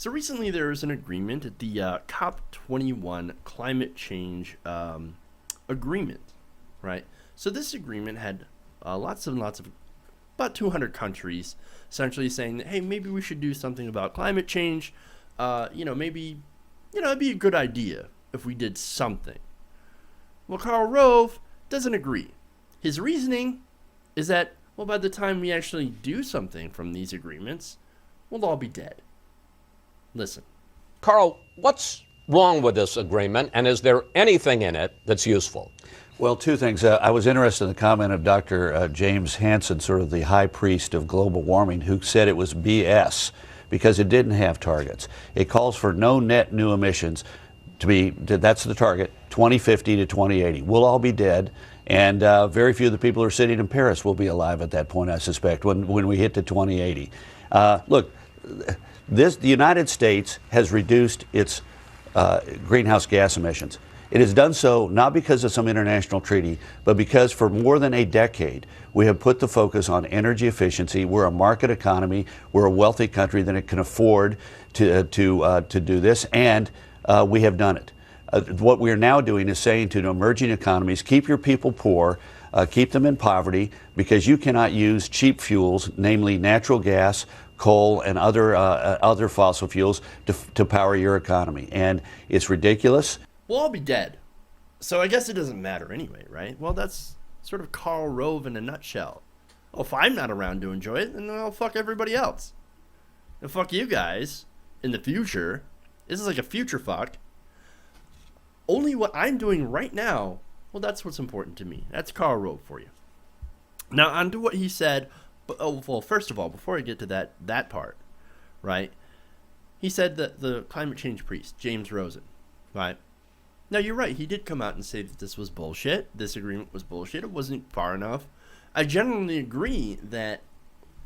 So recently there was an agreement at the COP21 climate change agreement, right? So this agreement had lots and lots of, about 200 countries essentially saying that, hey, maybe we should do something about climate change. Maybe, it'd be a good idea if we did something. Well, Karl Rove doesn't agree. His reasoning is that, well, by the time we actually do something from these agreements, we'll all be dead. Listen. Karl, what's wrong with this agreement, and is there anything in it that's useful? Well, two things. I was interested in the comment of Dr. James Hansen, sort of the high priest of global warming, who said it was BS because it didn't have targets. It calls for no net new emissions that's the target, 2050 to 2080. We'll all be dead, and very few of the people who are sitting in Paris will be alive at that point, I suspect, when we hit to 2080. Look, the United States has reduced its greenhouse gas emissions. It has done so not because of some international treaty, but because for more than a decade, we have put the focus on energy efficiency. We're a market economy. We're a wealthy country that can afford to do this, and we have done it. What we are now doing is saying to the emerging economies, keep your people poor, keep them in poverty, because you cannot use cheap fuels, namely natural gas, coal, and other fossil fuels to power your economy. And it's ridiculous. We'll all be dead. So I guess it doesn't matter anyway, right? Well, that's sort of Karl Rove in a nutshell. Well, if I'm not around to enjoy it, then I'll fuck everybody else. And fuck you guys in the future. This is like a future fuck. Only what I'm doing right now, well, that's what's important to me. That's Karl Rove for you. Now, on to what he said. First of all, before I get to that part, right? He said that the climate change priest, James Rosen, right? Now, you're right. He did come out and say that this was bullshit. This agreement was bullshit. It wasn't far enough. I generally agree that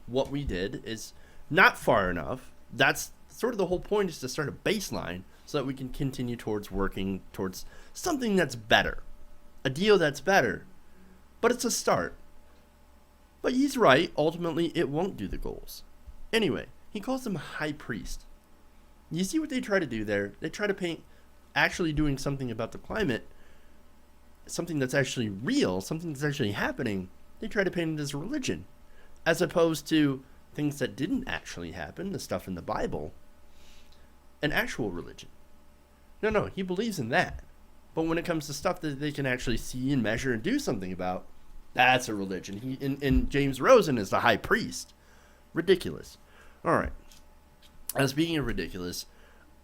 what we did is not far enough. That's sort of the whole point, is to start a baseline so that we can continue towards working towards something that's better. A deal that's better. But it's a start. But he's right. Ultimately, it won't do the goals. Anyway, he calls him a high priest. You see what they try to do there? They try to paint actually doing something about the climate, something that's actually real, something that's actually happening. They try to paint it as a religion, as opposed to things that didn't actually happen, the stuff in the Bible, an actual religion. No, he believes in that. But when it comes to stuff that they can actually see and measure and do something about, that's a religion. And James Rosen is the high priest. Ridiculous. All right. Speaking of ridiculous,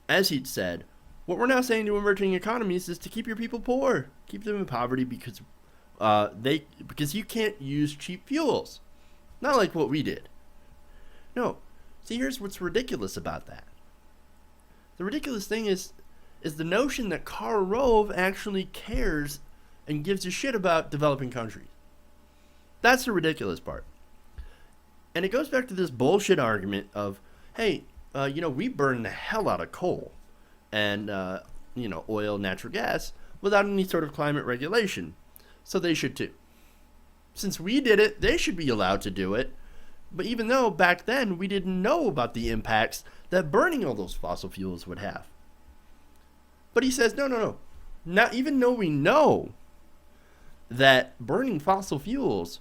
as he'd said, what we're now saying to emerging economies is to keep your people poor, keep them in poverty because you can't use cheap fuels. Not like what we did. No. See, here's what's ridiculous about that. The ridiculous thing is the notion that Karl Rove actually cares and gives a shit about developing countries. That's the ridiculous part. And it goes back to this bullshit argument of, hey, we burn the hell out of coal and, oil, natural gas without any sort of climate regulation. So they should too. Since we did it, they should be allowed to do it. But even though back then we didn't know about the impacts that burning all those fossil fuels would have. But he says, no. Not even though we know that burning fossil fuels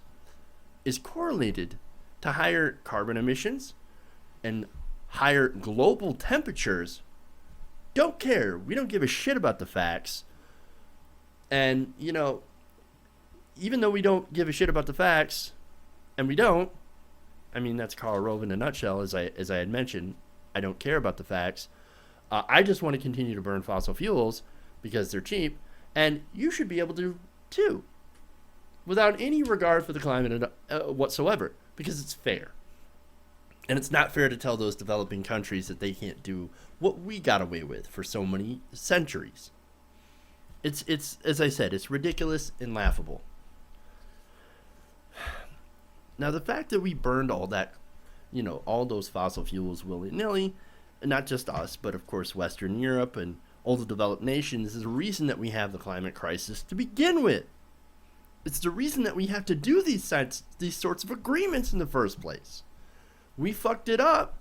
is correlated to higher carbon emissions and higher global temperatures, don't care. We don't give a shit about the facts. And, even though we don't give a shit about the facts, and we don't, that's Karl Rove in a nutshell, as I had mentioned. I don't care about the facts. I just want to continue to burn fossil fuels because they're cheap, and you should be able to too, without any regard for the climate whatsoever, because it's fair. And it's not fair to tell those developing countries that they can't do what we got away with for so many centuries. It's as I said, it's ridiculous and laughable. Now, the fact that we burned all that, all those fossil fuels willy-nilly, and not just us, but of course Western Europe and all the developed nations, is the reason that we have the climate crisis to begin with. It's the reason that we have to do these sorts of agreements in the first place. We fucked it up.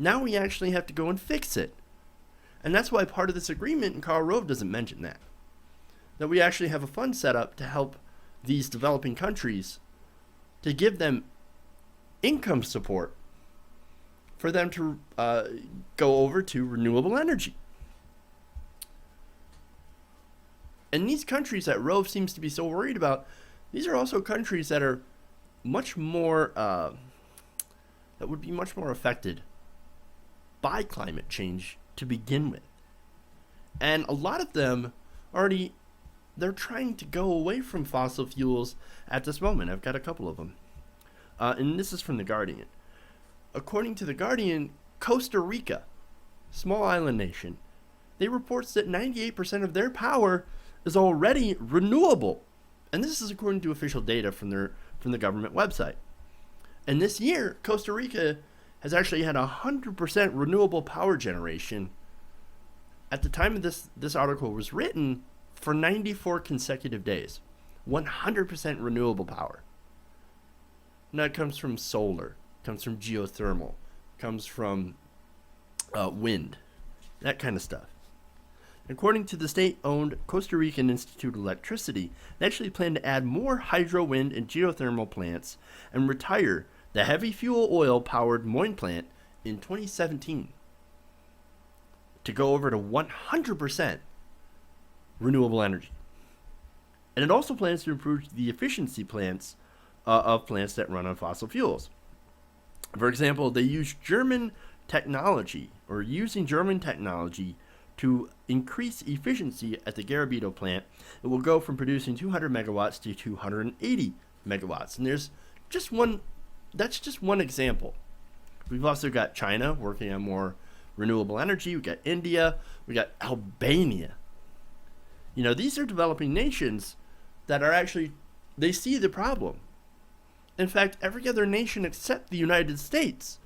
Now we actually have to go and fix it. And that's why part of this agreement, and Karl Rove doesn't mention that we actually have a fund set up to help these developing countries, to give them income support for them to go over to renewable energy. And these countries that Rove seems to be so worried about, these are also countries that are much more, that would be much more affected by climate change to begin with. And a lot of them already, they're trying to go away from fossil fuels at this moment. I've got a couple of them. And this is from The Guardian. According to The Guardian, Costa Rica, small island nation, they reports that 98% of their power is already renewable. And this is according to official data from the government website. And this year, Costa Rica has actually had 100% renewable power generation at the time of this article was written for 94 consecutive days. 100% renewable power. Now it comes from solar, comes from geothermal, comes from wind, that kind of stuff. According to the state-owned Costa Rican Institute of Electricity, they actually plan to add more hydro, wind, and geothermal plants and retire the heavy fuel oil-powered Moine plant in 2017 to go over to 100% renewable energy. And it also plans to improve the efficiency plants of plants that run on fossil fuels. For example, they use German technology, or using German technology, to increase efficiency at the Garabito plant. It will go from producing 200 megawatts to 280 megawatts. And there's just one, that's just one example. We've also got China working on more renewable energy. We've got India. We got Albania. You know, these are developing nations that are actually, they see the problem. In fact, every other nation except the United States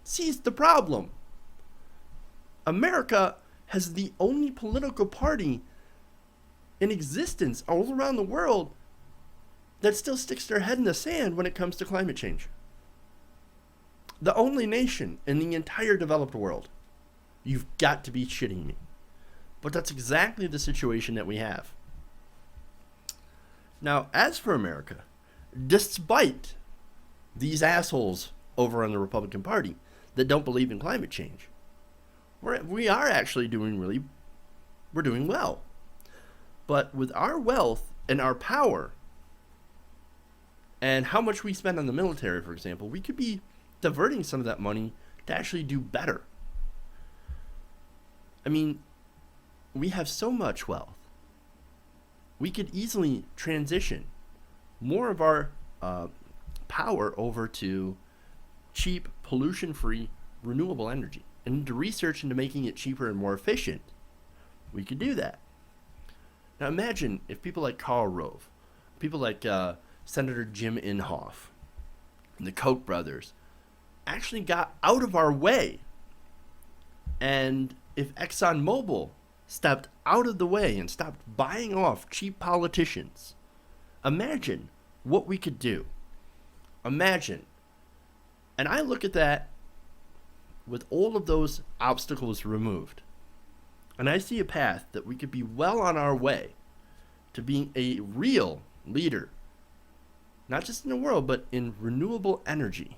sees the problem. America has the only political party in existence all around the world that still sticks their head in the sand when it comes to climate change. The only nation in the entire developed world. You've got to be shitting me. But that's exactly the situation that we have. Now, as for America, despite these assholes over on the Republican Party that don't believe in climate change, we are actually we're doing well. But with our wealth and our power and how much we spend on the military, for example, we could be diverting some of that money to actually do better. I mean, we have so much wealth. We could easily transition more of our power over to cheap, pollution-free, renewable energy, and into research into making it cheaper and more efficient. We could do that. Now imagine if people like Karl Rove, people like Senator Jim Inhofe, and the Koch brothers actually got out of our way, and if ExxonMobil stepped out of the way and stopped buying off cheap politicians, imagine what we could do. Imagine. And I look at that with all of those obstacles removed, and I see a path that we could be well on our way to being a real leader, not just in the world, but in renewable energy.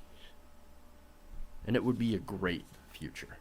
And it would be a great future.